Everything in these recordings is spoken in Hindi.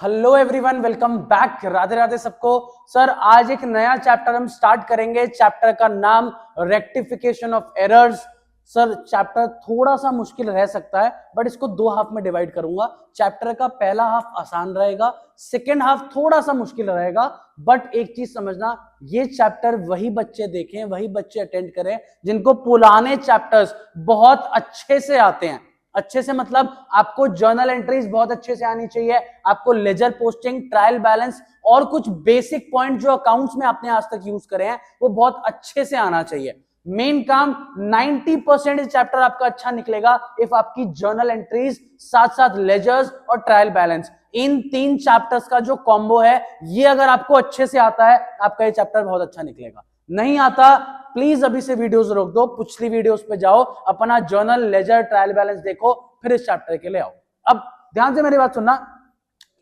Hello everyone, welcome back. Radhe Radhe सबको। सर आज एक नया चैप्टर हम स्टार्ट करेंगे। चैप्टर का नाम rectification of errors. Sir chapter थोड़ा सा मुश्किल रह सकता है, बट इसको दो हाफ में डिवाइड करूंगा। चैप्टर का पहला हाफ आसान रहेगा, सेकेंड हाफ थोड़ा सा मुश्किल रहेगा। बट एक चीज समझना, ये चैप्टर वही बच्चे देखें, वही बच्चे अटेंड करें जिनको पुराने चैप्टर्स बहुत अच्छे से आते हैं। अच्छे से मतलब आपको जर्नल एंट्रीज बहुत अच्छे से आनी चाहिए, आपको लेजर पोस्टिंग, ट्रायल बैलेंस और कुछ बेसिक पॉइंट जो अकाउंट्स में आपने आज तक यूज करे हैं वो बहुत अच्छे से आना चाहिए। मेन काम 90% चैप्टर आपका अच्छा निकलेगा इफ आपकी जर्नल एंट्रीज साथ साथ लेजर्स और ट्रायल बैलेंस, इन तीन चैप्टर्स का जो कॉम्बो है ये अगर आपको अच्छे से आता है आपका ये चैप्टर बहुत अच्छा निकलेगा। नहीं आता प्लीज अभी से वीडियोस रोक दो, पिछली वीडियोस पे जाओ, अपना जर्नल, लेजर, ट्रायल बैलेंस देखो, फिर इस चैप्टर के लिए आओ। अब ध्यान से मेरी बात सुनना,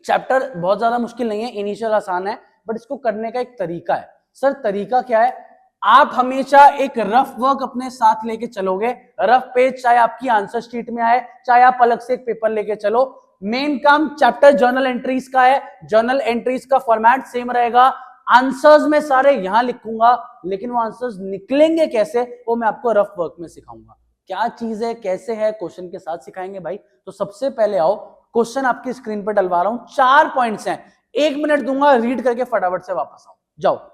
चैप्टर बहुत ज्यादा मुश्किल नहीं है, इनिशियल आसान है, बट इसको करने का एक तरीका है। सर तरीका क्या है? आप हमेशा एक रफ वर्क अपने साथ लेके चलोगे। रफ पेज चाहे आपकी आंसर शीट में आए, चाहे आप अलग से एक पेपर लेके चलो। मेन काम चैप्टर जर्नल एंट्रीज का है। जर्नल एंट्रीज का फॉर्मेट सेम रहेगा। आंसर्स में सारे यहां लिखूंगा, लेकिन वो आंसर्स निकलेंगे कैसे वो मैं आपको रफ वर्क में सिखाऊंगा। क्या चीज है, कैसे है, क्वेश्चन के साथ सिखाएंगे भाई। तो सबसे पहले आओ, क्वेश्चन आपकी स्क्रीन पर डलवा रहा हूं, 4 पॉइंट्स हैं, 1 मिनट दूंगा, रीड करके फटाफट से वापस आओ, जाओ।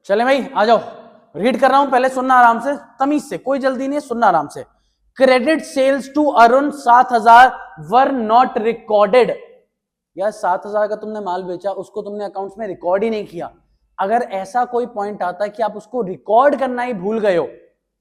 चले भाई आ जाओ, रीड कर रहा हूं, पहले सुनना आराम से, तमीज से, कोई जल्दी नहीं है, सुनना आराम से। Credit sales to Arun 7,000 were not recorded. यार 7,000 का तुमने माल बेचा, उसको तुमने अकाउंट्स में रिकॉर्ड ही नहीं किया। अगर ऐसा कोई पॉइंट आता है कि आप उसको रिकॉर्ड करना ही भूल गए हो,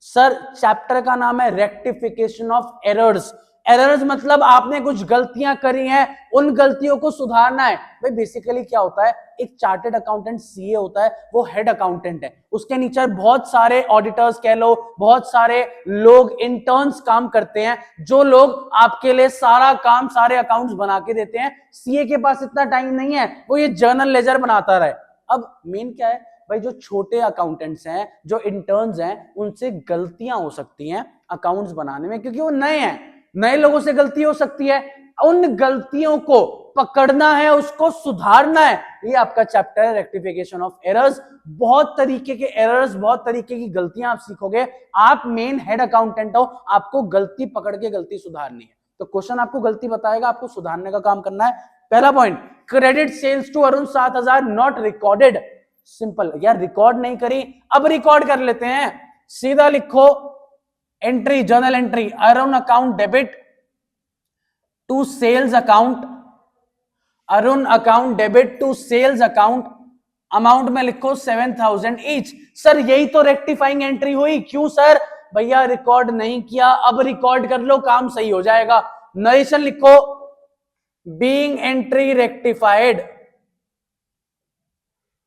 सर चैप्टर का नाम है रेक्टिफिकेशन ऑफ एरर्स। एरर्स मतलब आपने कुछ गलतियां करी हैं, उन गलतियों को सुधारना है। भाई बेसिकली क्या होता है, एक चार्टेड अकाउंटेंट सीए होता है, वो हेड अकाउंटेंट है, उसके नीचे बहुत सारे ऑडिटर्स कह लो, बहुत सारे लोग इंटर्न्स काम करते हैं, जो लोग आपके लिए सारा काम, सारे अकाउंट्स बना के देते हैं। सीए के पास इतना टाइम नहीं है वो ये जर्नल लेजर बनाता रहे। अब मेन क्या है भाई, जो छोटे अकाउंटेंट्स हैं, जो इंटर्न्स हैं, उनसे गलतियां हो सकती हैं अकाउंट्स बनाने में, क्योंकि वो नए हैं, नए लोगों से गलती हो सकती है। उन गलतियों को पकड़ना है, उसको सुधारना है, ये आपका चैप्टर है रेक्टिफिकेशन ऑफ एरर्स। बहुत तरीके के एरर्स, बहुत तरीके की गलतियां आप सीखोगे। आप मेन हेड अकाउंटेंट हो, आपको गलती पकड़ के गलती सुधारनी है। तो क्वेश्चन आपको गलती बताएगा, आपको सुधारने का काम करना है। पहला point, credit sales to Arun 7,000 not recorded. Simple यार, रिकॉर्ड नहीं करी, अब रिकॉर्ड कर लेते हैं। सीधा लिखो entry, journal entry, Arun account debit to sales account, Arun account debit to sales account, amount में लिखो 7,000 ईच। सर यही तो रेक्टिफाइंग एंट्री हुई। क्यों सर? भैया रिकॉर्ड नहीं किया, अब रिकॉर्ड कर लो, काम सही हो जाएगा। नरेशन लिखो, being entry rectified,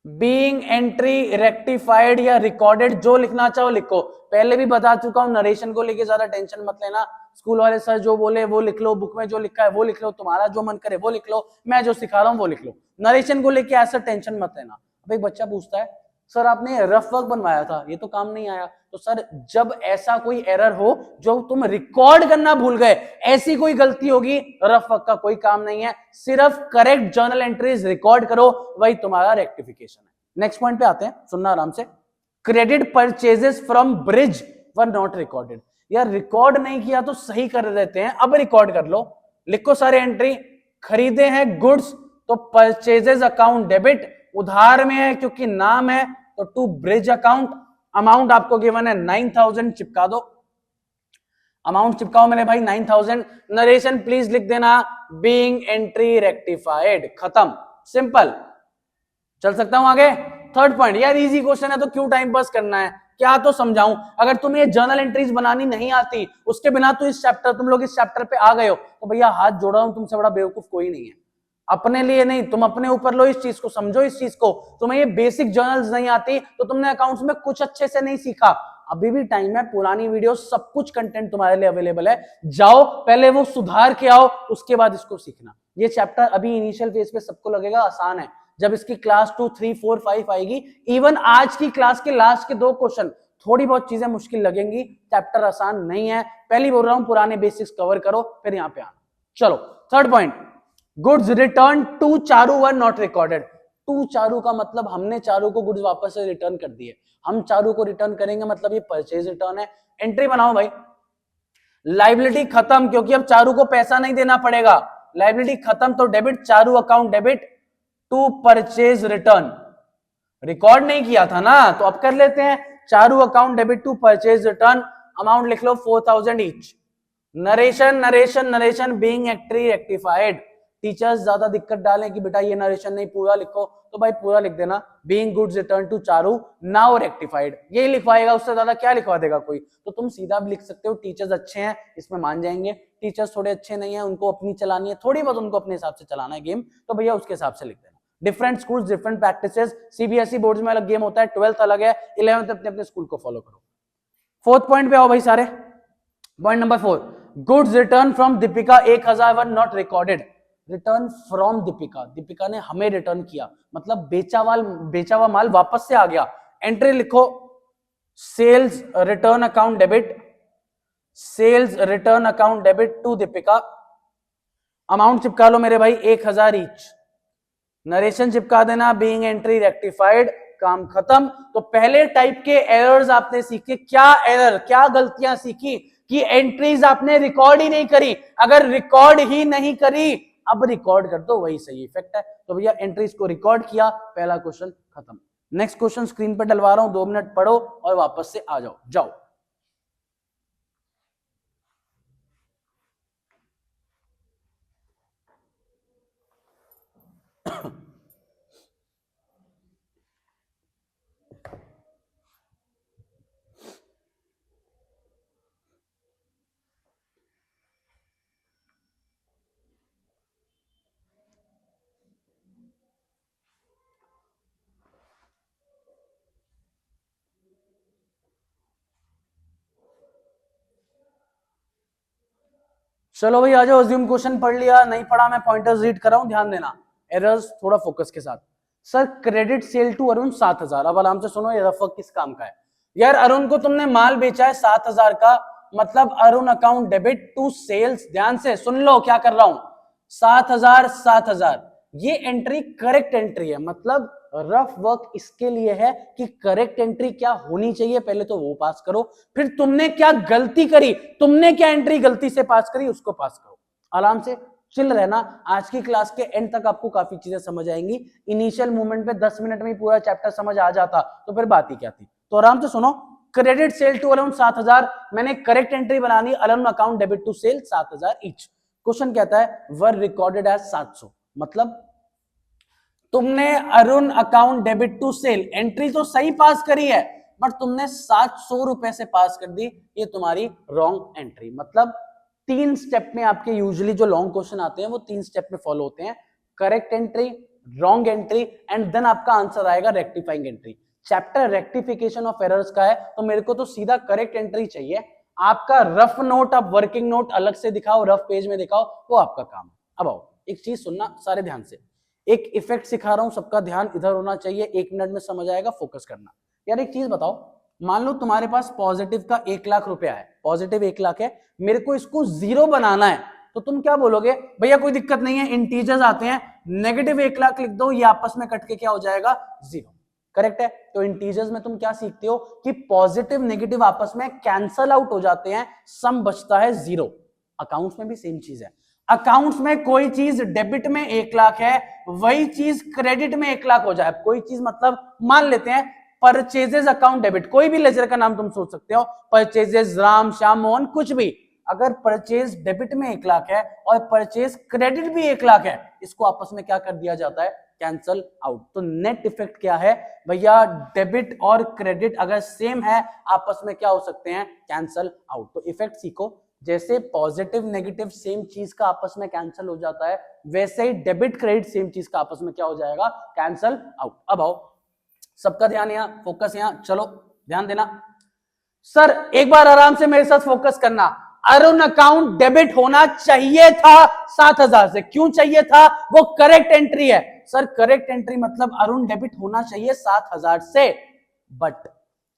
being entry rectified या रिकॉर्डेड, जो लिखना चाहो लिखो। पहले भी बता चुका हूं, नरेशन को लेके ज्यादा टेंशन मत लेना। स्कूल वाले सर जो बोले वो लिख लो, बुक में जो लिखा है वो लिख लो, तुम्हारा जो मन करे वो लिख लो, मैं जो सिखा रहा हूं वो लिख लो। नरेशन को लेके ऐसा टेंशन मत लेना। अब एक बच्चा पूछता है सर आपने रफ वर्क बनवाया था, ये तो काम नहीं आया। तो सर जब ऐसा कोई एरर हो जो तुम रिकॉर्ड करना भूल गए, ऐसी कोई गलती होगी, रफ वर्क का कोई काम नहीं है, सिर्फ करेक्ट जर्नल एंट्रीज रिकॉर्ड करो, वही तुम्हारा रेक्टिफिकेशन है। नेक्स्ट पॉइंट पे आते हैं, सुनना आराम से। Credit purchases from bridge were not recorded. यार रिकॉर्ड नहीं किया तो सही कर देते हैं, अब रिकॉर्ड कर लो। लिखो सारे एंट्री, खरीदे हैं गुड्स तो परचेजेस अकाउंट डेबिट, उधार में है क्योंकि नाम है तो टू ब्रिज अकाउंट, अमाउंट आपको गिवन है 9,000, चिपका दो, अमाउंट चिपकाओ मेरे भाई 9,000। नरेशन प्लीज लिख देना, बीइंग एंट्री रेक्टिफाइड, खत्म, सिंपल। चल सकता हूं आगे। थर्ड पॉइंट, यार इजी क्वेश्चन है तो क्यों टाइम पास करना है, क्या तो समझाऊं। अगर तुम्हें जर्नल एंट्रीज बनानी नहीं आती, उसके बिना तो इस चैप्टर, तुम लोग इस चैप्टर पे आ गए हो, तो भैया हाथ जोड़ा हूं, तुमसे बड़ा बेवकूफ कोई नहीं है। अपने लिए नहीं, तुम अपने ऊपर लो इस चीज को, समझो इस चीज को। तुम्हें ये बेसिक जर्नल्स नहीं आती तो तुमने अकाउंट्स में कुछ अच्छे से नहीं सीखा। अभी भी टाइम है, पुरानी वीडियो सब कुछ कंटेंट तुम्हारे लिए अवेलेबल है, जाओ पहले वो सुधार के आओ, उसके बाद इसको सीखना। ये चैप्टर अभी इनिशियल फेज पे सबको लगेगा आसान है, जब इसकी क्लास 2, 3, 4, 5 आएगी, इवन आज की क्लास के लास्ट के 2 क्वेश्चन थोड़ी बहुत चीजें मुश्किल लगेंगी, चैप्टर आसान नहीं है। पहली बोल रहा हूं पुराने बेसिक्स कवर करो, फिर यहां पे आना। चलो third point, goods return to Charu were not recorded. To Charu का मतलब हमने चारू को गुड्स वापस से रिटर्न कर दिए, हम चारू को रिटर्न करेंगे, मतलब ये परचेज रिटर्न है। एंट्री बनाओ भाई, लाइबिलिटी खत्म, क्योंकि अब चारू को पैसा नहीं देना पड़ेगा, लाइबिलिटी खत्म, तो debit Charu account debit to purchase return. Record नहीं किया था ना, तो अब कर लेते हैं, Charu account debit to purchase return, amount लिख लो 4000 each. Narration narration narration being entry rectified. Teachers ज्यादा दिक्कत डालें कि बेटा ये नरेशन नहीं पूरा लिखो, तो भाई पूरा लिख देना, being goods return to Charu now rectified, यही लिखवाएगा, उससे ज्यादा क्या लिखवा देगा कोई। तो तुम सीधा भी लिख सकते हो, टीचर्स अच्छे हैं इसमें मान जाएंगे, टीचर्स थोड़े अच्छे नहीं है, उनको अपनी चलानी है, थोड़ी बहुत उनको अपने हिसाब से चलाना है गेम, तो भैया उसके हिसाब से लिख देना। Different schools different practices, CBSE boards में अलग गेम होता है, 12th अलग है, 11th अपने अपने स्कूल को फॉलो करो। फोर्थ पॉइंट पे आओ भाई सारे, point number 4, goods return from Deepika 1000 were not recorded. Return from Deepika, Deepika ने हमें रिटर्न किया, मतलब बेचा हुआ माल वापस से आ गया। एंट्री लिखो, sales return account debit, sales return account debit to Deepika, amount चिपका लो मेरे भाई 1000 ईच। नरेशन चिपका देना, बीइंग एंट्री रेक्टिफाइड, काम खत्म। तो पहले टाइप के एरर्स आपने सीखे, क्या एरर, क्या गलतियां सीखी कि एंट्रीज आपने रिकॉर्ड ही नहीं करी। अगर रिकॉर्ड ही नहीं करी, अब रिकॉर्ड कर दो, वही सही इफेक्ट है। तो भैया एंट्रीज को रिकॉर्ड किया, पहला क्वेश्चन खत्म। नेक्स्ट क्वेश्चन स्क्रीन पर डलवा रहा हूं, 2 मिनट पढ़ो और वापस से आ जाओ, जाओ। चलो भाई आ जाओ, अज्यूम क्वेश्चन पढ़ लिया, नहीं पढ़ा मैं पॉइंटर्स रीड कर रहा हूं, ध्यान देना, एरर्स थोड़ा फोकस के साथ। Sir credit sale to Arun 7000, अब आराम से सुनो, ये रफ किस काम का है यार। अरुण को तुमने माल बेचा है 7000 का, मतलब Arun account debit to sales, ध्यान से सुन लो क्या कर रहा हूं, 7000 7000, ये एंट्री करेक्ट एंट्री है, मतलब रफ वर्क इसके लिए है कि करेक्ट एंट्री क्या होनी चाहिए, पहले तो वो पास करो, फिर तुमने क्या गलती करी, तुमने क्या एंट्री गलती से पास करी, उसको पास करो। आराम से चिल रहना, आज की क्लास के एंड तक आपको काफी चीजें समझ आएंगी। इनिशियल मूवमेंट पे 10 मिनट में ही पूरा चैप्टर समझ आ जाता तो फिर बात ही क्या थी। तो आराम से सुनो, क्रेडिट सेल टू अराउंड 7000, मैंने करेक्ट एंट्री बना ली, around account debit to sale 7000 each. Question कहता है वर रिकॉर्डेड एज 700, मतलब तुमने Arun account debit to sale entry तो सही पास करी है, बट तुमने 700 रुपए से पास कर दी, ये तुम्हारी रॉन्ग एंट्री। मतलब 3 स्टेप में आपके यूजुअली जो लॉन्ग क्वेश्चन आते हैं वो 3 स्टेप में फॉलो होते हैं, correct entry, wrong entry and then आपका आंसर आएगा rectifying entry. Chapter rectification of errors का है, तो मेरे को तो सीधा करेक्ट एंट्री चाहिए। आपका रफ नोट, आप वर्किंग नोट अलग से दिखाओ, रफ पेज में दिखाओ, वो आपका काम है। अब आओ एक चीज सुनना सारे ध्यान से, एक इफेक्ट सिखा रहा हूं, सबका ध्यान इधर होना चाहिए, 1 मिनट में समझ आएगा, फोकस करना। यार एक चीज बताओ, मान लो तुम्हारे पास पॉजिटिव का 1 लाख रुपया है, पॉजिटिव 1 लाख है, मेरे को इसको 0 बनाना है, तो तुम क्या बोलोगे, भैया कोई दिक्कत नहीं है, इंटीजर्स आते हैं, नेगेटिव 1 लाख लिख दो, ये आपस में कट के क्या हो जाएगा 0, करेक्ट है। तो इंटीजर्स में तुम क्या सीखते हो कि पॉजिटिव नेगेटिव आपस में कैंसल आउट हो जाते हैं, सम बचता है 0। अकाउंट्स में भी सेम चीज है, अकाउंट्स में कोई चीज डेबिट में 1 लाख है, वही चीज क्रेडिट में 1 लाख हो जाए। कोई चीज मतलब मान लेते हैं परचेजेस अकाउंट डेबिट, कोई भी लेजर का नाम तुम सोच सकते हो, परचेजेस राम श्याम मोहन कुछ भी, अगर परचेज डेबिट में 1 लाख है और परचेज क्रेडिट भी 1 लाख है, इसको आपस में क्या कर दिया जाता है, कैंसल आउट। तो नेट इफेक्ट क्या है भैया, डेबिट और क्रेडिट अगर सेम है आपस में क्या हो सकते हैं, कैंसल आउट। तो इफेक्ट सीखो, जैसे पॉजिटिव नेगेटिव सेम चीज का आपस में कैंसिल हो जाता है, वैसे ही डेबिट क्रेडिट सेम चीज का आपस में क्या हो जाएगा, कैंसिल आउट। अब आओ, सबका ध्यान यहां, फोकस यहां, चलो ध्यान देना। सर एक बार आराम से मेरे साथ फोकस करना। अरुण अकाउंट डेबिट होना चाहिए था 7,000 से, क्यों चाहिए था, वो करेक्ट एंट्री है। सर करेक्ट एंट्री मतलब अरुण डेबिट होना चाहिए 7,000 से, बट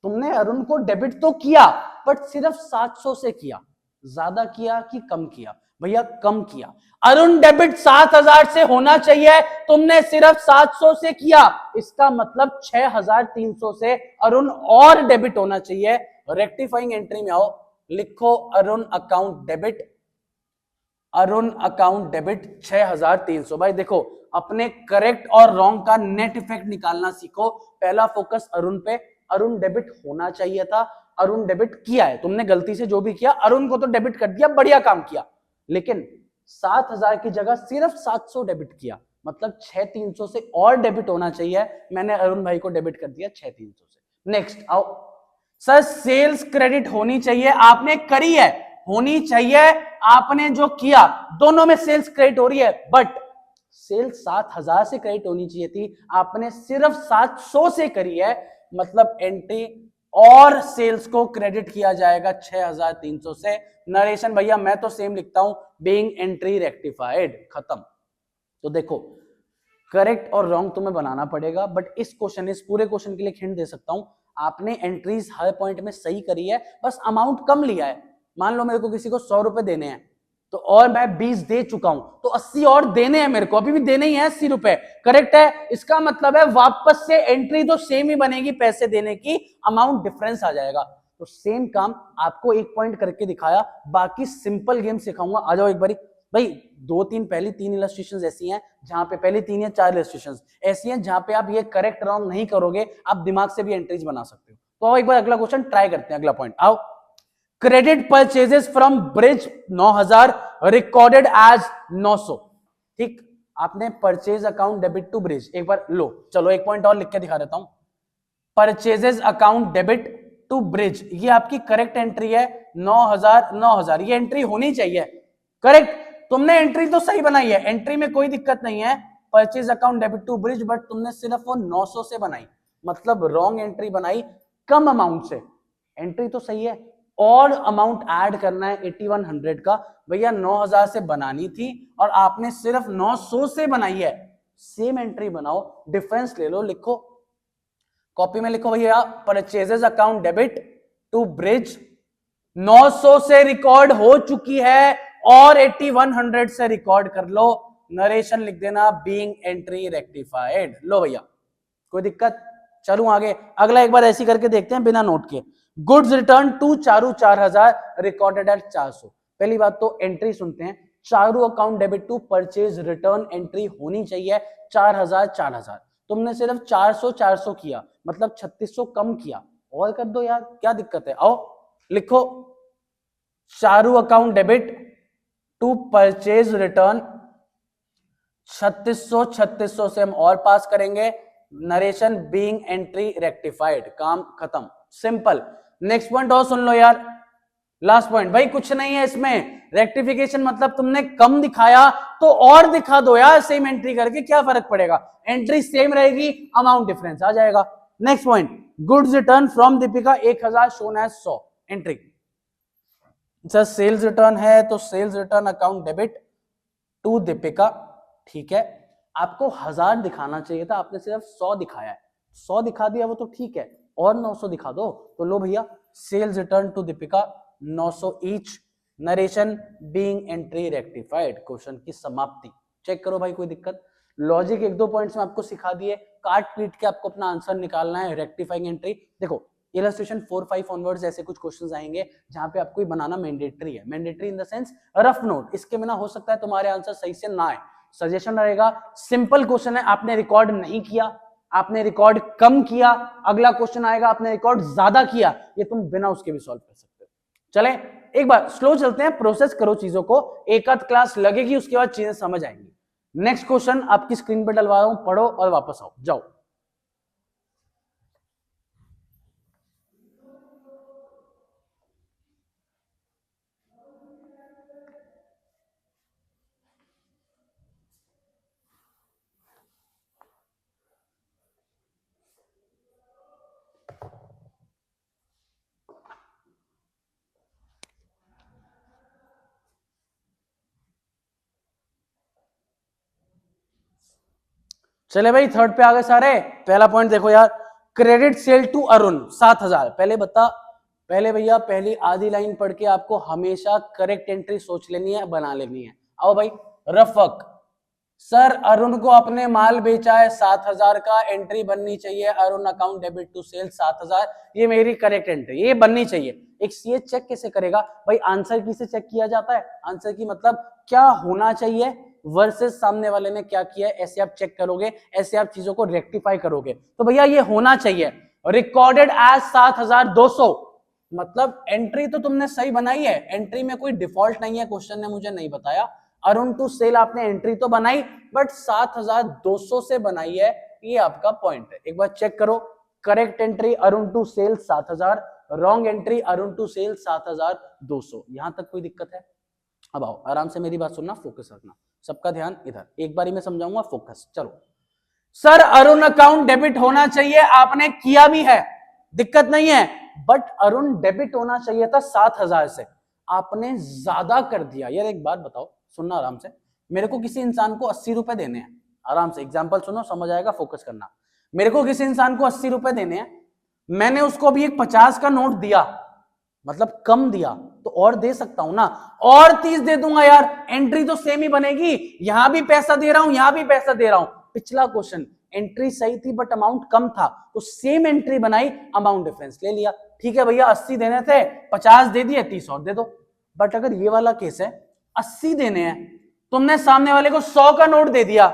तुमने अरुण को डेबिट तो किया बट सिर्फ 700 से किया। ज्यादा किया कि कम किया, भैया कम किया। अरुण डेबिट 7,000 से होना चाहिए, तुमने सिर्फ 700 से किया, इसका मतलब 6,300 से अरुण और डेबिट होना चाहिए। रेक्टिफाइंग एंट्री में आओ, लिखो Arun account debit, Arun account debit 6,300। भाई देखो, अपने करेक्ट और रॉन्ग का नेट इफेक्ट निकालना सीखो। पहला फोकस अरुण पे, अरुण डेबिट होना चाहिए था, अरुण डेबिट किया है, तुमने गलती से जो भी किया अरुण को तो डेबिट कर दिया, बढ़िया काम किया, लेकिन 7,000 की जगह सिर्फ 700 डेबिट किया, मतलब 6,300 से और डेबिट होना चाहिए। मैंने अरुण भाई को डेबिट कर दिया 6,300 से। नेक्स्ट आओ, सर सेल्स क्रेडिट होनी चाहिए, आपने करी है, होनी चाहिए, आपने जो किया दोनों में सेल्स क्रेडिट हो रही है, बट सेल्स 7,000 से क्रेडिट होनी चाहिए थी, आपने सिर्फ 700 से करी है, मतलब एंट्री और सेल्स को क्रेडिट किया जाएगा 6,300 से। नरेशन भैया मैं तो सेम लिखता हूं, बीइंग एंट्री रेक्टिफाइड, खत्म। तो देखो करेक्ट और रॉन्ग तुम्हें बनाना पड़ेगा, बट इस क्वेश्चन, इस पूरे क्वेश्चन के लिए हिंट दे सकता हूं, आपने एंट्रीज हर पॉइंट में सही करी है, बस अमाउंट कम लिया है। मान लो मेरे को किसी को 100 रुपए देने हैं, तो और मैं 20 दे चुका हूं, तो 80 और देने हैं मेरे को, अभी भी देने ही है 80 रुपए, करेक्ट है। इसका मतलब है वापस से एंट्री तो सेम ही बनेगी, पैसे देने की अमाउंट डिफरेंस आ जाएगा। तो सेम काम आपको एक पॉइंट करके दिखाया, बाकी सिंपल गेम सिखाऊंगा, आ जाओ एक बारी। भाई दो तीन, पहली तीन इलस्ट्रेशंस ऐसी हैं जहां पे, पहली तीन या चार इलस्ट्रेशंस ऐसी हैं जहां पे आप ये करेक्ट रॉन्ग नहीं करोगे, आप दिमाग से भी एंट्रीज बना सकते हो। तो आओ एक बार अगला क्वेश्चन ट्राई करते हैं, अगला पॉइंट आओ। Credit purchases from Brij 9,000 recorded as 900, ठीक, आपने purchase account debit to Brij, एक बार लो, चलो एक पॉइंट और लिख के दिखा देता हूं। Purchases account debit to Brij, ये आपकी करेक्ट एंट्री है, 9,000 9,000, ये एंट्री होनी चाहिए, करेक्ट। तुमने एंट्री तो सही बनाई है, एंट्री में कोई दिक्कत नहीं है, purchase account debit to Brij, but तुमने सिर्फ वो 900 से बनाई, मतलब रॉन्ग एंट्री बनाई, कम अमाउंट से। एंट्री तो सही है, और अमाउंट ऐड करना है 8100 का, भैया 9,000 से बनानी थी और आपने सिर्फ 900 से बनाई है, सेम एंट्री बनाओ, डिफरेंस ले लो, लिखो कॉपी में, लिखो भैया purchases account debit to Brij 900 से रिकॉर्ड हो चुकी है और 8100 से रिकॉर्ड कर लो, नरेशन लिख देना बीइंग एंट्री रेक्टिफाइड। लो भैया कोई दिक्कत, चलूं आगे, अगला एक बार ऐसी करके देखते हैं बिना नोट के। Goods return to Charu 4,000 recorded at 400। पहली बात तो एंट्री सुनते हैं, Charu account debit to purchase return entry होनी चाहिए 4,000 4,000, तुमने सिर्फ 400 400 किया, मतलब 3600 कम किया, और कर दो यार, क्या दिक्कत है। आओ लिखो Charu account debit to purchase return 3600 से हम और पास करेंगे, नरेशन बीइंग एंट्री रेक्टिफाइड, काम खत्म, सिंपल। नेक्स्ट पॉइंट और सुन लो यार, लास्ट पॉइंट, भाई कुछ नहीं है इसमें, रेक्टिफिकेशन मतलब तुमने कम दिखाया तो और दिखा दो यार, सेम एंट्री करके क्या फर्क पड़ेगा, एंट्री सेम रहेगी, अमाउंट डिफरेंस आ जाएगा। Next point, goods return from Deepika 1,000 shown as 100, entry, sir sales return है तो sales return account debit to Deepika, ठीक है, आपको 1,000 दिखाना चाहिए था, आपने सिर्फ 100 दिखाया है, 100 दिखा दिया वो तो ठीक है, और 900 दिखा दो, तो लो भैया sales return to Deepika 900 each, narration being entry rectified, question की समाप्ति। चेक करो भाई कोई दिक्कत, लॉजिक एक दो पॉइंट्स में आपको सिखा दिए, काट पीट के आपको अपना आंसर निकालना है, रेक्टिफाइंग एंट्री। देखो इलस्ट्रेशन 4 5 ऑनवर्ड्स ऐसे कुछ क्वेश्चंस आएंगे जहां पे आपको बनाना मैंडेटरी है, mandatory in the sense rough note, इसके बिना हो सकता है तुम्हारे आंसर सही से ना आए, सजेशन रहेगा, सिंपल क्वेश्चन है, आपने रिकॉर्ड नहीं किया, आपने रिकॉर्ड कम किया, अगला क्वेश्चन आएगा आपने रिकॉर्ड ज्यादा किया, ये तुम बिना उसके भी सॉल्व कर सकते हो। चले एक बार स्लो चलते हैं, प्रोसेस करो चीजों को, एक आध क्लास लगेगी उसके बाद चीजें समझ आएंगी। नेक्स्ट क्वेश्चन आपकी स्क्रीन पर डलवा रहा हूं, पढ़ो और वापस आओ, जाओ। चले भाई थर्ड पे आ गए सारे। पहला पॉइंट देखो यार, क्रेडिट सेल टू अरुण 7,000। पहले भैया पहली आधी लाइन पढ़ के आपको हमेशा करेक्ट एंट्री सोच लेनी है, बना लेनी है। आओ भाई रफ वर्क। सर अरुण को अपने माल बेचा है 7,000 का, एंट्री बननी चाहिए Arun account debit to sale 7,000। ये मेरी करेक्ट एंट्री, ये बननी चाहिए। एक सीए चेक कैसे करेगा भाई? आंसर की से चेक किया जाता है। आंसर की मतलब क्या होना चाहिए वर्सेस सामने वाले ने क्या किया, ऐसे आप चेक करोगे, ऐसे आप चीजों को रेक्टिफाई करोगे। तो भैया ये होना चाहिए रिकॉर्डेड एज 7,200। मतलब एंट्री तो तुमने सही बनाई है, एंट्री में कोई डिफॉल्ट नहीं है, क्वेश्चन ने मुझे नहीं बताया। अरुण टू सेल आपने एंट्री तो बनाई, बट 7,200 से बनाई है, ये आपका पॉइंट है। एक बार चेक करो, correct entry Arun to sale 7,000, wrong entry Arun to sale 7,200। यहां तक कोई दिक्कत है? अब आओ आराम से मेरी बात सुनना, फोकस रखना, सबका ध्यान इधर। एक बारी मैं समझाऊंगा, फोकस। चलो सर अरुण अकाउंट डेबिट होना चाहिए, आपने किया भी है, दिक्कत नहीं है, बट अरुण डेबिट होना चाहिए था 7,000 से, आपने ज्यादा कर दिया। यार एक बात बताओ, सुनना आराम से। मेरे को किसी इंसान को 80 रुपए देने हैं, आराम से एग्जांपल सुनो, समझ आएगा, फोकस करना। मेरे को किसी इंसान को 80 रुपए देने हैं, मैंने उसको अभी एक 50 का नोट दिया, मतलब कम दिया, तो और दे सकता हूं ना, और 30 दे दूंगा यार, एंट्री तो सेम ही बनेगी। यहां भी पैसा दे रहा हूं, यहां भी पैसा दे रहा हूं। पिछला क्वेश्चन एंट्री सही थी बट अमाउंट कम था, तो सेम एंट्री बनाई, अमाउंट डिफरेंस ले लिया। ठीक है भैया 80 देने थे, 50 दे दिए, 30 और दे दो। बट अगर ये वाला केस है 80 देने हैं, तुमने सामने वाले को 100 का नोट दे दिया,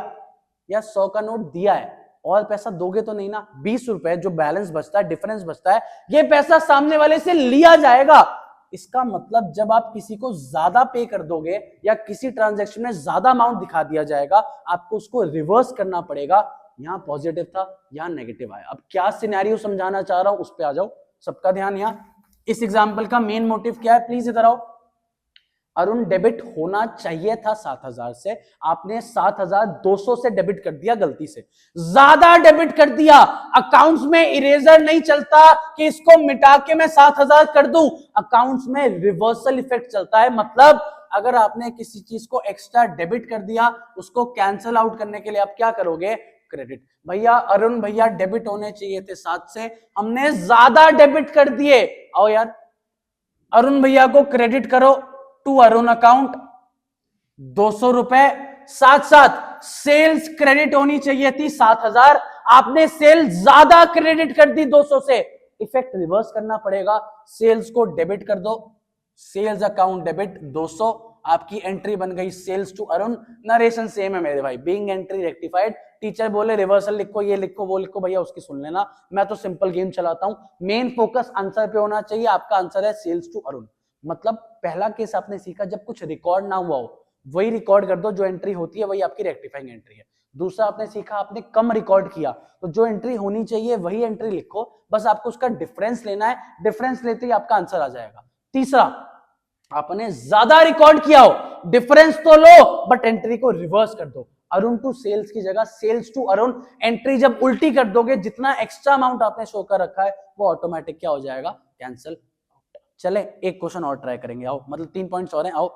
या 100 का नोट दिया है, और पैसा दोगे तो नहीं ना। 20 रुपए जो बैलेंस बचता है, डिफरेंस बचता है, ये पैसा सामने वाले से लिया जाएगा। इसका मतलब जब आप किसी को ज्यादा पे कर दोगे या किसी ट्रांजैक्शन में ज्यादा अमाउंट दिखा दिया जाएगा, आपको उसको रिवर्स करना पड़ेगा। यहां पॉजिटिव था, यहां नेगेटिव आया। अब क्या सिनेरियो समझाना चाह रहा हूं उस पर आ जाओ, सबका ध्यान। यहां इस एग्जाम्पल का मेन मोटिव क्या है, प्लीज इधर आओ। अरुण डेबिट होना चाहिए था 7,000 से, आपने 7,200 से डेबिट कर दिया, गलती से ज्यादा डेबिट कर दिया। अकाउंट्स में इरेजर नहीं चलता कि इसको मिटा के मैं 7,000 कर दूं, अकाउंट्स में रिवर्सल इफेक्ट चलता है। मतलब अगर आपने किसी चीज को एक्स्ट्रा डेबिट कर दिया, उसको कैंसल आउट करने के लिए आप क्या करोगे, क्रेडिट। भैया अरुण भैया डेबिट होने चाहिए थे 7 से, हमने ज्यादा डेबिट कर दिए। आओ यार अरुण भैया को क्रेडिट करो टू अरुण अकाउंट 200 रुपए, साथ साथ सेल्स क्रेडिट होनी चाहिए थी 7,000, आपने सेल ज्यादा क्रेडिट कर दी 200 से, इफेक्ट रिवर्स करना पड़ेगा। सेल्स को डेबिट कर दो, सेल्स अकाउंट डेबिट 200, आपकी एंट्री बन गई sales to Arun. Narration same है मेरे भाई, बीइंग एंट्री रेक्टिफाइड। टीचर बोले रिवर्सल लिखो, ये लिखो वो लिखो, भैया उसकी सुन लेना, मैं तो सिंपल गेम चलाता हूं। मेन फोकस आंसर पे होना चाहिए, आपका आंसर है सेल्स टू अरुण। मतलब पहला केस आपने सीखा, जब कुछ रिकॉर्ड ना हुआ हो वही रिकॉर्ड कर दो, जो एंट्री होती है वही आपकी रेक्टिफाइंग एंट्री है। दूसरा आपने सीखा, आपने कम रिकॉर्ड किया, तो जो एंट्री होनी चाहिए वही एंट्री लिखो, बस आपको उसका डिफरेंस लेना है, डिफरेंस लेते ही आपका आंसर आ जाएगा। तीसरा आपने ज्यादा रिकॉर्ड किया हो, डिफरेंस तो लो बट एंट्री को रिवर्स कर दो। अरुण टू सेल्स की जगह सेल्स टू अरुण, एंट्री जब उल्टी कर दोगे, जितना एक्स्ट्रा अमाउंट आपने शो कर रखा है वो ऑटोमेटिक क्या हो जाएगा, कैंसिल। चले एक क्वेश्चन और ट्राई करेंगे, आओ, मतलब 3 पॉइंट्स और हैं। आओ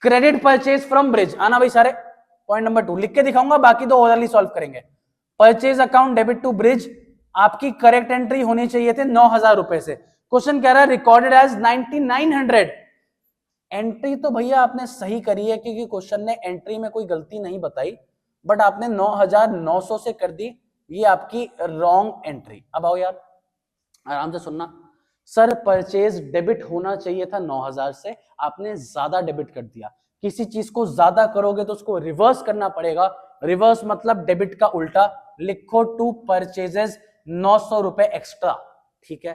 क्रेडिट परचेज फ्रॉम ब्रिज, आना भाई सारे। पॉइंट नंबर 2 लिख के दिखाऊंगा, बाकी दो ओरली सॉल्व करेंगे। Purchase account debit to Brij, आपकी करेक्ट एंट्री होनी चाहिए थे 9,000 रुपए से। क्वेश्चन कह रहा है रिकॉर्डेड एज 9,900। एंट्री तो भैया आपने सही करी है, क्योंकि क्वेश्चन ने एंट्री में कोई गलती नहीं बताई, बट आपने 9,900 से कर दी, ये आपकी रॉन्ग एंट्री। अब आओ यार आराम से सुनना। सर परचेज डेबिट होना चाहिए था 9,000 से, आपने ज्यादा डेबिट कर दिया। किसी चीज को ज्यादा करोगे तो उसको रिवर्स करना पड़ेगा, रिवर्स मतलब डेबिट का उल्टा, लिखो टू परचेजेस 900 रुपए एक्स्ट्रा। ठीक है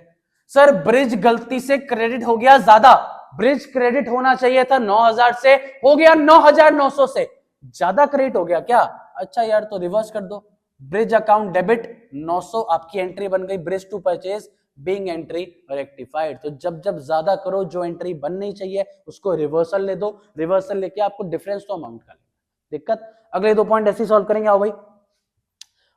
सर ब्रिज गलती से क्रेडिट हो गया ज्यादा, ब्रिज क्रेडिट होना चाहिए था 9,000 से, हो गया 9,900 से, ज्यादा क्रेडिट हो गया क्या? अच्छा यार तो रिवर्स कर दो, ब्रिज अकाउंट डेबिट 900, आपकी एंट्री बन गई Brij to purchase being entry rectified. तो जब जब ज्यादा करो, जो एंट्री बननी चाहिए उसको रिवर्सल ले दो, रिवर्सल लेके आपको डिफरेंस तो अमाउंट का लेना। दिक्कत? अगले 2 पॉइंट ऐसे सॉल्व करेंगे। आओ भाई,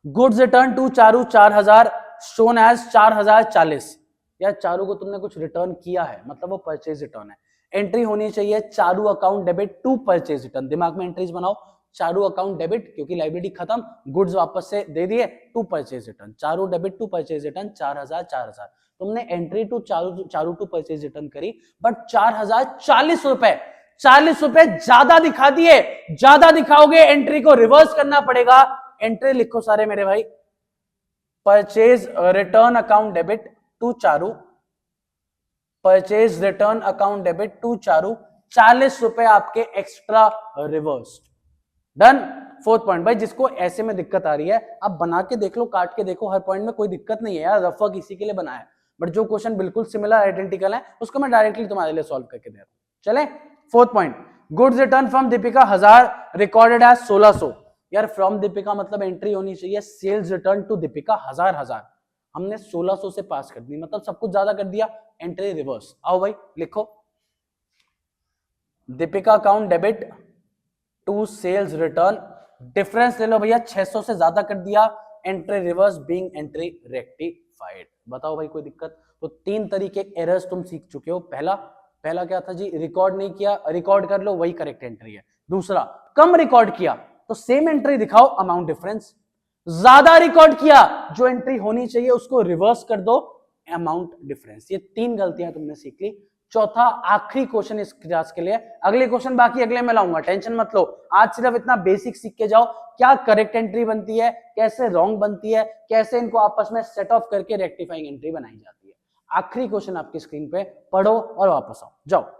goods return to Charu 4,000 shown as 4,040। यार चारू को तुमने कुछ रिटर्न किया है, मतलब वो परचेज रिटर्न है, एंट्री होनी चाहिए Charu account debit to purchase return. दिमाग में एंट्रीज बनाओ, चारों अकाउंट डेबिट क्योंकि लाइबिलिटी खत्म, गुड्स वापस से दे दिए, टू परचेज रिटर्न, चारों डेबिट टू परचेज रिटर्न, 4000 4000। तुमने एंट्री टू चारों टू परचेज रिटर्न करी, बट 4040 रुपए, 40 रुपए ज्यादा दिखा दिए, ज्यादा दिखाओगे एंट्री को रिवर्स करना पड़ेगा। एंट्री लिखो सारे मेरे भाई, purchase return account debit to Charu, purchase return account debit to Charu, 40 रुपए आपके extra reverse. Done. Fourth point, भाई जिसको ऐसे में दिक्कत आ रही है आप बना के देख लो, काट के देखो, हर पॉइंट में कोई दिक्कत नहीं है यार, रफ वर्क इसी के लिए बनाया है, बट जो क्वेश्चन बिल्कुल सिमिलर आइडेंटिकल है उसको मैं डायरेक्टली तुम्हारे लिए सॉल्व करके दे रहा हूं। चले fourth point, goods return from Deepika 1000 recorded as 1600। यार फ्रॉम दीपिका मतलब एंट्री होनी चाहिए सेल्स रिटर्न टू दीपिका 1000, हमने 1600 से पास कर दी, मतलब सब कुछ ज्यादा कर दिया, एंट्री रिवर्स। आओ भाई लिखो, Deepika account debit to sales return, difference ले लो भैया, 600 से ज्यादा कर दिया, entry reverse being entry rectified. बताओ भाई कोई दिक्कत? तो 3 तरीके एरर्स तुम सीख चुके हो। पहला क्या था जी, रिकॉर्ड नहीं किया, रिकॉर्ड कर लो वही करेक्ट एंट्री है। दूसरा, कम रिकॉर्ड किया तो सेम एंट्री दिखाओ, अमाउंट डिफरेंस। ज्यादा रिकॉर्ड किया, जो एंट्री होनी चाहिए उसको रिवर्स कर दो, अमाउंट डिफरेंस। ये 3 गलतियां तुमने सीख ली। चौथा आखिरी क्वेश्चन इस क्लास के लिए, अगले क्वेश्चन बाकी अगले में लाऊंगा, टेंशन मत लो, आज सिर्फ इतना बेसिक सीख के जाओ, क्या करेक्ट एंट्री बनती है, कैसे रॉन्ग बनती है, कैसे इनको आपस में सेट ऑफ करके रेक्टिफाइंग एंट्री बनाई जाती है। आखिरी क्वेश्चन आपकी स्क्रीन पे, पढ़ो और वापस आओ, जाओ।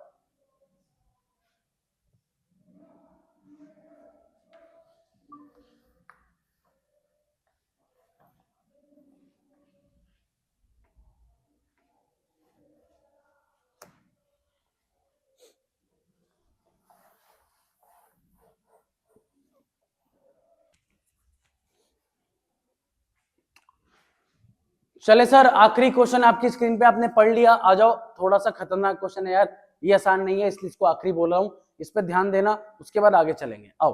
चले सर, आखिरी क्वेश्चन आपकी स्क्रीन पे आपने पढ़ लिया, आ जाओ। थोड़ा सा खतरनाक क्वेश्चन है यार, ये आसान नहीं है इसलिए इसको आखिरी बोल रहा हूं, इस पे ध्यान देना, उसके बाद आगे चलेंगे। आओ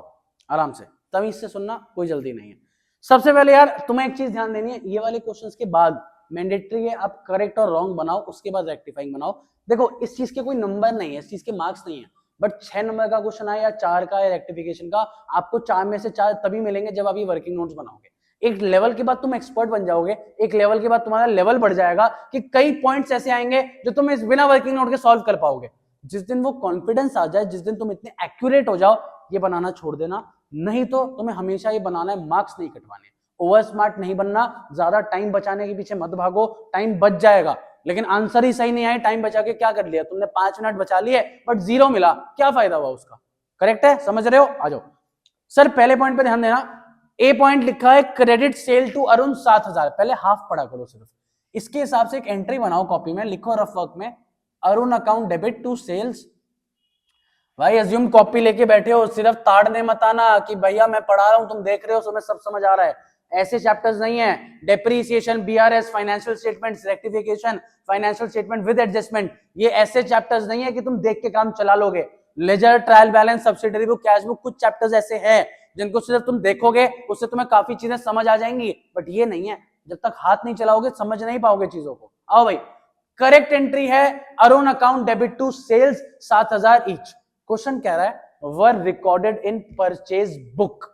आराम से, तमीज से सुनना, कोई जल्दी नहीं है। सबसे पहले यार तुम्हें एक चीज ध्यान देनी है, ये वाले क्वेश्चंस के बाद मैंडेटरी है आप करेक्ट और रॉन्ग बनाओ, उसके बाद रेक्टिफाइंग बनाओ। देखो इस चीज के कोई नंबर नहीं है, इस चीज के मार्क्स नहीं है, बट 6 नंबर का क्वेश्चन आया या 4 का या रेक्टिफिकेशन का, आपको 4 में से 4 तभी मिलेंगे जब आप ये वर्किंग नोट्स बनाओगे। एक लेवल के बाद तुम एक्सपर्ट बन जाओगे, एक लेवल के बाद तुम्हारा लेवल बढ़ जाएगा कि कई पॉइंट्स ऐसे आएंगे जो तुम इस बिना वर्किंग नोट के सॉल्व कर पाओगे। जिस दिन वो कॉन्फिडेंस आ जाए, जिस दिन तुम इतने एक्यूरेट हो जाओ, ये बनाना छोड़ देना, नहीं तो तुम्हें हमेशा ये बनाना है, मार्क्स नहीं कटवाने। ओवर स्मार्ट नहीं बनना, ज्यादा टाइम बचाने के पीछे मत भागो, टाइम बच जाएगा, लेकिन आंसर ही सही नहीं आए, टाइम बचा के क्या कर लिया तुमने, 5 मिनट बचा लिए बट 0 मिला, क्या फायदा हुआ उसका? करेक्ट है, समझ रहे हो? आ जाओ सर, पहले पॉइंट पे ध्यान देना। ए पॉइंट लिखा है क्रेडिट सेल टू अरुण 7000, पहले हाफ पढ़ा करो सिर्फ, इसके हिसाब से एक एंट्री बनाओ कॉपी में, लिखो रफ वर्क में, Arun account debit to sales. भाई अज्यूम कॉपी लेके बैठे हो, सिर्फ ताड़ने मत आना कि भैया मैं पढ़ा रहा हूं तुम देख रहे हो, तुम्हें सब समझ आ रहा है, ऐसे चैप्टर्स नहीं है। Depreciation, BRS, financial statements, rectification, financial statement with adjustment, ये ऐसे चैप्टर्स नहीं है कि तुम देख के काम चला लोगे। Ledger, trial balance, subsidiary book, cash book, कुछ चैप्टर्स ऐसे हैं जिनको सिर्फ तुम देखोगे उससे तुम्हें काफी चीजें समझ आ जाएंगी, बट ये नहीं है, जब तक हाथ नहीं चलाओगे समझ नहीं पाओगे चीजों को। आओ भाई, करेक्ट एंट्री है Arun account debit to sales 7000 each. Question कह रहा है were recorded in purchase book.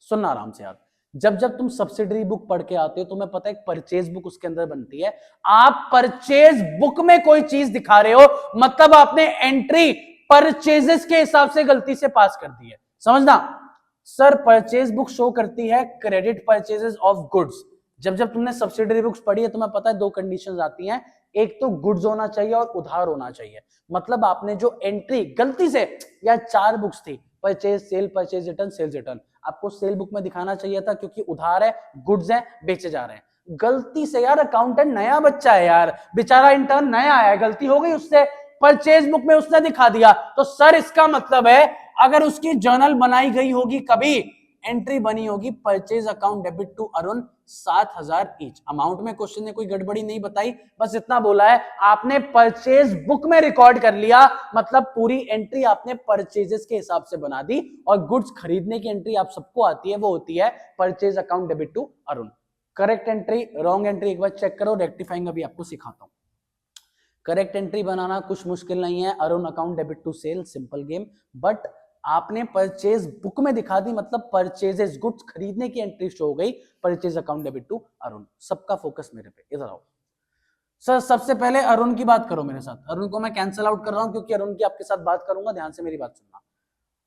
सुनना आराम से यार, जब जब तुम सब्सिडरी बुक पढ़ के आते हो तुम्हें पता है परचेज बुक उसके अंदर बनती है, आप परचेज बुक में कोई चीज दिखा रहे हो, मतलब आपने एंट्री परचेजेस के हिसाब से गलती से पास कर दी है, समझना। सर परचेज बुक शो करती है क्रेडिट परचेजेस ऑफ गुड्स। जब जब तुमने सब्सिडरी बुक्स पढ़ी है तुम्हें पता है 2 कंडीशंस आती हैं, एक तो गुड्स होना चाहिए और उधार होना चाहिए। मतलब आपने जो एंट्री गलती से, या 4 बुक्स थी, purchase, sale, purchase return, sales return, आपको सेल बुक में दिखाना चाहिए था क्योंकि उधार है, गुड्स है, बेचे जा रहे हैं। गलती से यार, अकाउंटेंट नया बच्चा है यार, बेचारा इंटर्न नया आया है, गलती हो गई उससे, परचेज बुक में उसने दिखा दिया, तो सर इसका मतलब है अगर उसकी जर्नल बनाई गई होगी, कभी एंट्री बनी होगी purchase account debit to Arun 7000 each. Amount में क्वेश्चन ने कोई गड़बड़ी नहीं बताई, बस इतना बोला है आपने परचेज बुक में रिकॉर्ड कर लिया, मतलब पूरी एंट्री आपने परचेजेस के हिसाब से बना दी, और गुड्स खरीदने की एंट्री आप सबको आती है, वो होती है purchase account debit to Arun. Correct entry, wrong entry एक बार चेक करो, रेक्टिफाइंग अभी आपको सिखाता हूं। करेक्ट एंट्री बनाना कुछ मुश्किल नहीं है, Arun account debit to sale, simple game, but आपने परचेज बुक में दिखा दी, मतलब परचेजेस गुड्स खरीदने की एंट्री शो हो गई, purchase account debit to Arun. सबका फोकस मेरे पे, इधर आओ सर। सबसे पहले अरुण की बात करो मेरे साथ। अरुण को मैं कैंसिल आउट कर रहा हूं क्योंकि अरुण की आपके साथ बात करूंगा, ध्यान से मेरी बात सुनना।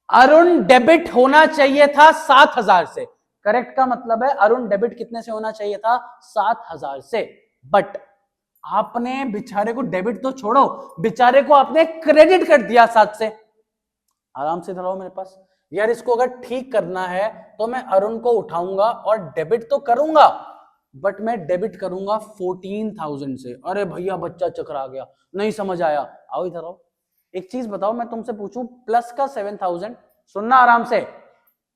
अरुण डेबिट होना चाहिए था 7,000 से, करेक्ट का मतलब है अरुण डेबिट कितने से होना चाहिए था, 7,000 से। बट आपने बेचारे को डेबिट तो छोड़ो, बेचारे को आपने क्रेडिट कर दिया 7 से। आराम से इधर आओ मेरे पास यार। इसको अगर ठीक करना है तो मैं अरुण को उठाऊंगा और डेबिट तो करूंगा, बट मैं डेबिट करूंगा 14,000 से। अरे भैया बच्चा चकरा गया, नहीं समझ आया। आओ इधर आओ, एक चीज बताओ, मैं तुमसे पूछूं, प्लस का 7,000, सुनना आराम से,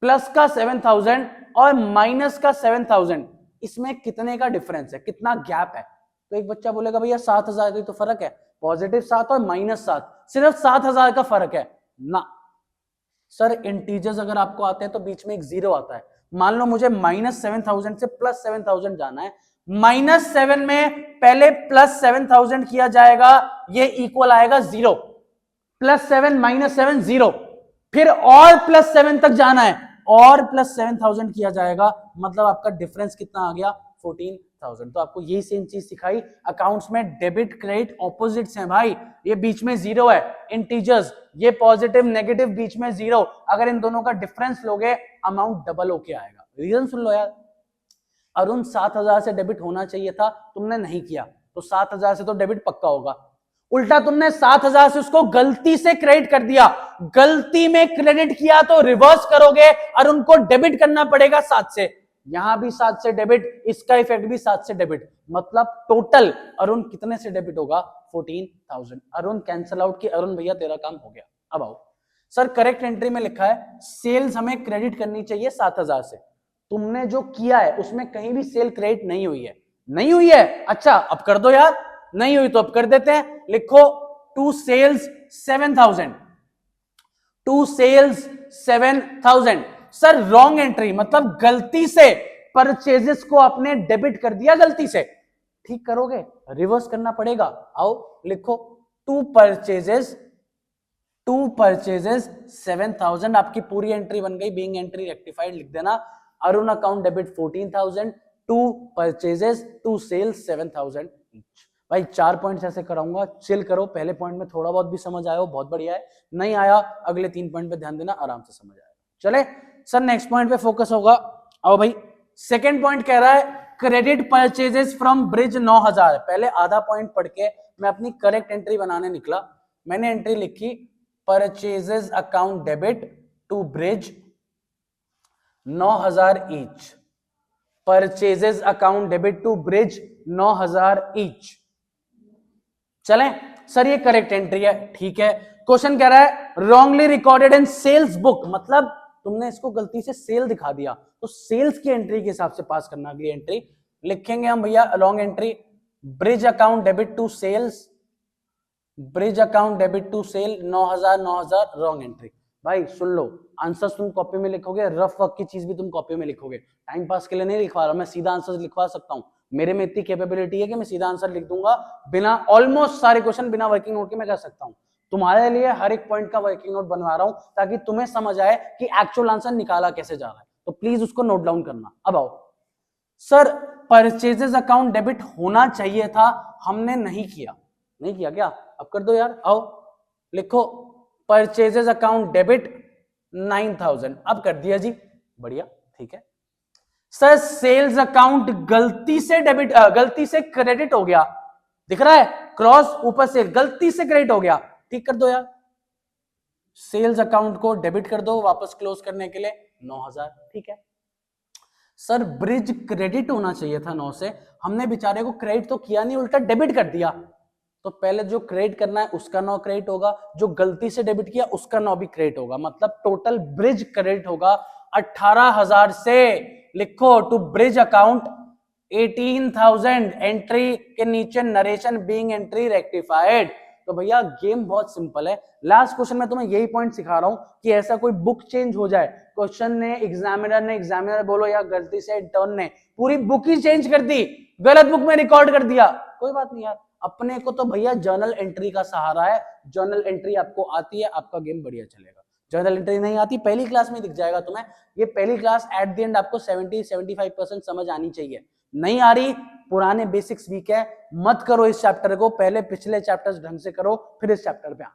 प्लस का 7,000 और माइनस का 7,000, इसमें कितने का डिफरेंस है, कितना गैप है? तो एक बच्चा बोलेगा भैया 7,000 का तो फर्क है, पॉजिटिव 7 और माइनस 7, सिर्फ 7,000 का फर्क है ना सर। इंटीजर्स अगर आपको आते हैं तो बीच में एक जीरो आता है। मान लो मुझे -7,000 से +7,000 जाना है, -7 में पहले +7,000 किया जाएगा, ये इक्वल आएगा 0, +7 -7 0, फिर और +7 तक जाना है और +7,000 किया जाएगा, मतलब आपका डिफरेंस कितना आ गया, 14,000। तो आपको यही सेम चीज सिखाई, अकाउंट्स में डेबिट क्रेडिट ऑपोजिट्स हैं भाई, ये बीच में जीरो है, इंटीजर्स, ये पॉजिटिव नेगेटिव बीच में जीरो, अगर इन दोनों का डिफरेंस लोगे अमाउंट डबल होके आएगा। रीजन सुन लो यार, अरुण 7,000 से डेबिट होना चाहिए था, तुमने नहीं किया, तो 7,000 से तो डेबिट पक्का होगा। उल्टा तुमने 7,000 से उसको गलती से क्रेडिट कर दिया, गलती में क्रेडिट किया तो रिवर्स करोगे, अरुण को डेबिट करना पड़ेगा 7 से, यहां भी 7 से डेबिट, इसका इफेक्ट भी 7 से डेबिट, मतलब टोटल अरुण कितने से डेबिट होगा, 14,000। अरुण कैंसल आउट की, अरुण भैया तेरा काम हो गया। अब आओ सर, करेक्ट एंट्री में लिखा है सेल्स हमें क्रेडिट करनी चाहिए 7,000 से, तुमने जो किया है उसमें कहीं भी सेल क्रेडिट नहीं हुई है, नहीं हुई है, अच्छा अब कर दो यार, नहीं हुई तो अब कर देते हैं, लिखो to sales 7,000, to sales 7,000। Sir wrong entry, मतलब गलती से परचेजेस को आपने डेबिट कर दिया, गलती से, ठीक करोगे, रिवर्स करना पड़ेगा। आओ लिखो टू परचेजेस 7,000, आपकी पूरी एंट्री बन गई, बीइंग एंट्री रेक्टिफाइड लिख देना। Arun account debit 14,000, to purchases to sales 7,000 each. भाई 4 पॉइंट्स ऐसे कराऊंगा, चिल करो, पहले पॉइंट में थोड़ा बहुत भी समझ आया हो बहुत बढ़िया है, नहीं आया अगले 3 पॉइंट पे ध्यान देना, आराम से समझ आएगा। चले सर नेक्स्ट पॉइंट पे फोकस होगा। आओ भाई, सेकेंड पॉइंट कह रहा है क्रेडिट परचेजेस फ्रॉम ब्रिज 9,000। पहले आधा पॉइंट पढ़ के मैं अपनी करेक्ट एंट्री बनाने निकला, मैंने एंट्री लिखी purchases account debit to Brij 9,000 each, purchases account debit to Brij 9,000 each. चलें सर ये करेक्ट एंट्री है, ठीक है। क्वेश्चन कह रहा है wrongly recorded in sales book, मतलब तुमने इसको गलती से सेल दिखा दिया, तो सेल्स की एंट्री के हिसाब से पास करना। अगली एंट्री लिखेंगे हम भैया, long entry, Brij account debit to sales, Brij account debit to sale 9,000 wrong entry. भाई सुन लो, आंसर्स तुम कॉपी में लिखोगे, रफ वर्क की चीज भी तुम कॉपी में लिखोगे, टाइम पास के लिए नहीं लिखवा रहा, मैं सीधा आंसर लिखवा सकता हूं, मेरे में इतनी कैपेबिलिटी है कि मैं सीधा आंसर लिख दूंगा, बिना ऑलमोस्ट सारे क्वेश्चन बिना वर्किंग नोट के मैं कर सकता हूं। तुम्हारे लिए हर एक पॉइंट का वर्किंग नोट बनवा रहा हूं ताकि तुम्हें समझ आए कि एक्चुअल आंसर निकाला कैसे जा रहा है, तो प्लीज उसको नोट डाउन करना। अब आओ सर, परचेजेस अकाउंट डेबिट होना चाहिए था, हमने नहीं किया, नहीं किया क्या? अब कर दो यार, आओ लिखो परचेजेस अकाउंट डेबिट 9,000, अब कर दिया जी, बढ़िया, ठीक है। सर सेल्स अकाउंट गलती से डेबिट, गलती से क्रेडिट हो गया, दिख रहा है क्रॉस ऊपर से, गलती से क्रेडिट हो गया, ठीक कर दो यार, सेल्स अकाउंट को डेबिट कर दो वापस क्लोज करने के लिए 9,000, ठीक है। सर ब्रिज क्रेडिट होना चाहिए था 9 से, हमने बेचारे को क्रेडिट तो किया नहीं, उल्टा डेबिट कर दिया, तो पहले जो क्रेडिट करना है उसका 9 क्रेडिट होगा, जो गलती से डेबिट किया उसका 9 भी क्रेडिट होगा, मतलब टोटल ब्रिज क्रेडिट होगा 18,000 से। लिखो टू ब्रिज अकाउंट 18,000, एंट्री के नीचे नरेशन बीइंग एंट्री रेक्टिफाइड। तो भैया गेम बहुत सिंपल है, लास्ट क्वेश्चन में तुम्हें यही पॉइंट सिखा रहा हूं कि ऐसा कोई बुक चेंज हो जाए, क्वेश्चन ने एग्जामिनर बोलो या गलती से इंटर्न ने पूरी बुक ही चेंज कर दी, गलत बुक में रिकॉर्ड कर दिया, कोई बात नहीं यार, अपने को तो भैया जर्नल एंट्री का सहारा है, जर्नल एंट्री आपको आती है, आपका गेम बढ़िया चलेगा। जर्नल एंट्री नहीं आती, पहली क्लास में दिख जाएगा तुम्हें। ये पहली क्लास एट द एंड आपको 70-75% समझ आनी चाहिए। नहीं आ रही, पुराने बेसिक्स वीक है, मत करो इस चैप्टर को, पहले पिछले चैप्टर्स ढंग से करो, फिर इस चैप्टर पे आ।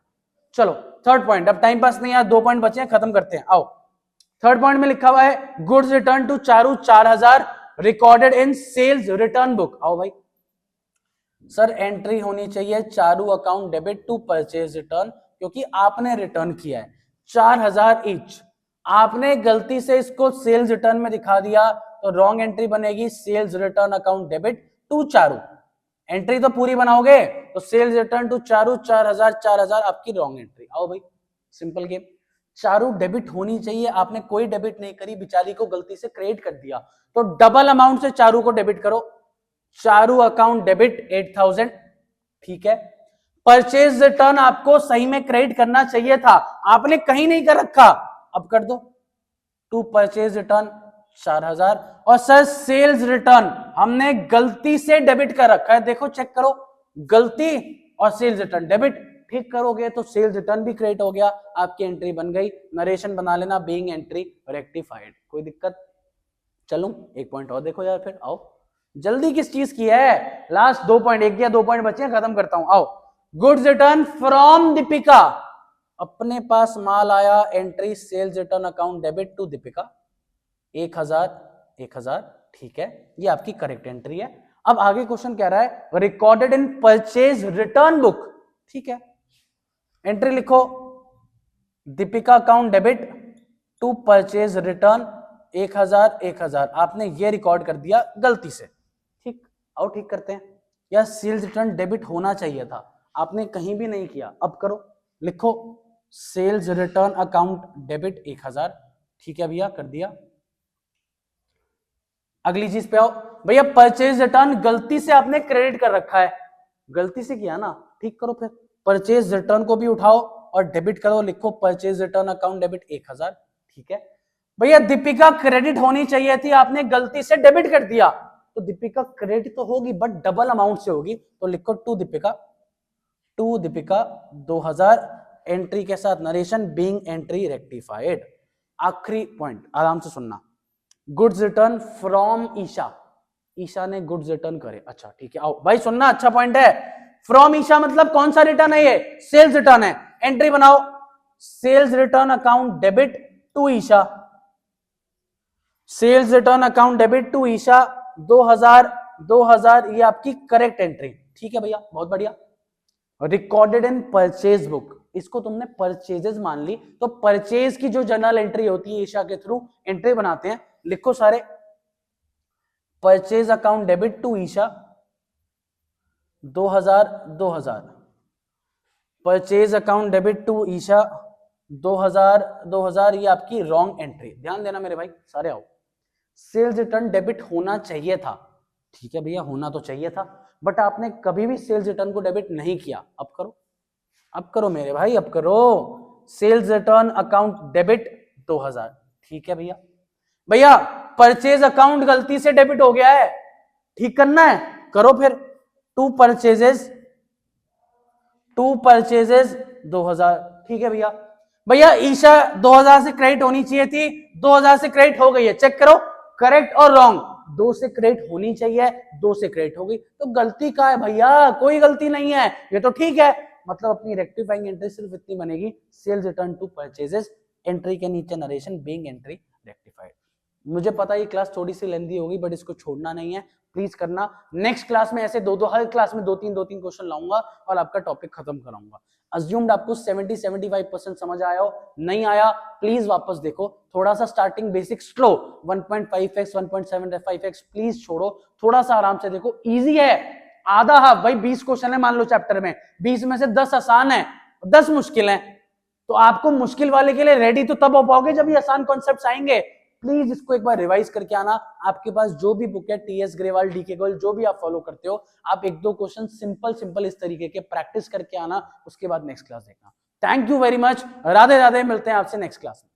चलो थर्ड पॉइंट, अब टाइम पास नहीं है, 2 पॉइंट बचे हैं, खत्म करते हैं। आओ, थर्ड पॉइंट में लिखा हुआ है goods return to Charu 4000 recorded in sales return book. आओ भाई, सर एंट्री होनी चाहिए Charu account debit to purchase return, क्योंकि आपने रिटर्न किया है 4000 ईच, आपने गलती से इसको सेल्स रिटर्न में दिखा दिया तो रॉन्ग एंट्री बनेगी sales return account debit to Charu. Entry तो पूरी बनाओगे तो सेल्स रिटर्न टू चारू 4000 आपकी रॉन्ग एंट्री। आओ भाई, सिंपल गेम। चारू डेबिट होनी चाहिए, आपने कोई डेबिट नहीं करी, बेचारी को गलती से क्रेडिट कर दिया, तो डबल अमाउंट से चारू को डेबिट करो। चारू अकाउंट डेबिट 8000, ठीक है। परचेज रिटर्न आपको सही में क्रेडिट करना चाहिए था, आपने कहीं नहीं कर रखा, अब कर दो। टू परचेज रिटर्न 4000, और सर सेल्स रिटर्न हमने गलती से डेबिट कर रखा है, देखो चेक करो, गलती और सेल्स रिटर्न डेबिट, ठीक करोगे तो सेल्स रिटर्न भी क्रेडिट हो गया, आपकी एंट्री बन गई। नरेशन बना लेना, बीइंग एंट्री रेक्टिफाइड, कोई दिक्कत? चलूं एक पॉइंट और देखो यार, फिर आओ, जल्दी किस चीज की है, लास्ट 2 पॉइंट, 1 या 2 पॉइंट बचे हैं, खत्म करता हूं। आओ, गुड्स रिटर्न फ्रॉम दीपिका, अपने पास माल आया, entry sales return account debit to Deepika 1000, ठीक है, ये आपकी करेक्ट एंट्री है। अब आगे क्वेश्चन कह रहा है recorded in purchase return book, ठीक है, एंट्री लिखो Deepika account debit to purchase return 1000, आपने ये रिकॉर्ड कर दिया गलती से, ठीक, आओ ठीक करते हैं। या सेल्स रिटर्न डेबिट होना चाहिए था, आपने कहीं भी नहीं किया, अब करो, लिखो सेल्स रिटर्न अकाउंट डेबिट 1000, ठीक है भैया, कर दिया। अगली चीज पे आओ भैया, परचेज रिटर्न गलती से आपने क्रेडिट कर रखा है, गलती से किया ना, ठीक करो, फिर परचेज रिटर्न को भी उठाओ और डेबिट करो, लिखो परचेज रिटर्न अकाउंट डेबिट 1000, ठीक है भैया। दीपिका क्रेडिट होनी चाहिए थी, आपने गलती से डेबिट कर दिया, तो दीपिका क्रेडिट तो होगी बट डबल अमाउंट से होगी, तो लिखो टू दीपिका 2000, एंट्री के साथ नरेशन, बीइंग एंट्री रेक्टिफाइड। आखिरी पॉइंट आराम से सुनना, goods return from Isha, Isha ने गुड्स रिटर्न करे, अच्छा ठीक है, आओ भाई सुनना, अच्छा पॉइंट है। फ्रॉम ईशा मतलब कौन सा रिटर्न है, ये सेल्स रिटर्न है, एंट्री बनाओ sales return account debit to Isha, sales return account debit to Isha 2000, ये आपकी करेक्ट एंट्री, ठीक है भैया, बहुत बढ़िया। रिकॉर्डेड इन परचेज बुक, इसको तुमने परचेजेस मान ली, तो परचेज की जो जर्नल एंट्री होती है ईशा के थ्रू एंट्री बनाते हैं, लिखो सारे purchase account debit to Isha 2000, purchase account debit to Isha 2000, ये आपकी रॉन्ग एंट्री, ध्यान देना मेरे भाई सारे, आओ। सेल्स रिटर्न डेबिट होना चाहिए था, ठीक है भैया, होना तो चाहिए था, बट आपने कभी भी सेल्स रिटर्न को डेबिट नहीं किया, अब करो मेरे भाई, अब करो सेल्स रिटर्न अकाउंट डेबिट 2000, ठीक है भैया परचेज अकाउंट गलती से डेबिट हो गया है, ठीक करना है, करो फिर। टू परचेजेस 2000, ठीक है भैया ईशा 2000 से क्रेडिट होनी चाहिए थी, 2000 से क्रेडिट हो गई है, चेक करो करेक्ट और रॉन्ग, 2 से क्रेडिट होनी चाहिए, 2 से क्रेडिट हो गई, तो गलती का है भैया, कोई गलती नहीं है, ये तो ठीक है, मतलब अपनी रेक्टिफाइंग एंट्री सिर्फ इतनी बनेगी, sales return to purchases, entry के नीचे नरेशन, बीइंग एंट्री रेक्टिफाइड। मुझे पता ये क्लास थोड़ी सी लेंदी होगी, बट इसको छोड़ना नहीं है, प्लीज करना। नेक्स्ट क्लास में ऐसे हर क्लास में 2-3 क्वेश्चन लाऊंगा और आपका टॉपिक खत्म कराऊंगा। अज्यूम्ड आपको 70-75% समझ आया हो, नहीं आया प्लीज वापस देखो, थोड़ा सा starting basic slow, 1.5x 1.75x please छोड़ो, थोड़ा सा आराम से देखो, इजी है, आधा हाफ भाई 20 क्वेश्चन है मान लो चैप्टर में, 20 में से 10 आसान है, 10 मुश्किल है, तो आपको मुश्किल वाले के लिए रेडी तो तब हो पाओगे जब ये आसान कॉन्सेप्ट्स आएंगे। प्लीज इसको एक बार रिवाइज करके आना, आपके पास जो भी बुक है टीएस ग्रेवाल, डीके गोयल, जो भी आप फॉलो करते हो, आप 1-2 क्वेश्चन सिंपल इस तरीके के प्रैक्टिस करके आना, उसके बाद नेक्स्ट क्लास देखना। Thank you very much, Radhe Radhe, मिलते हैं आपसे नेक्स्ट क्लास में।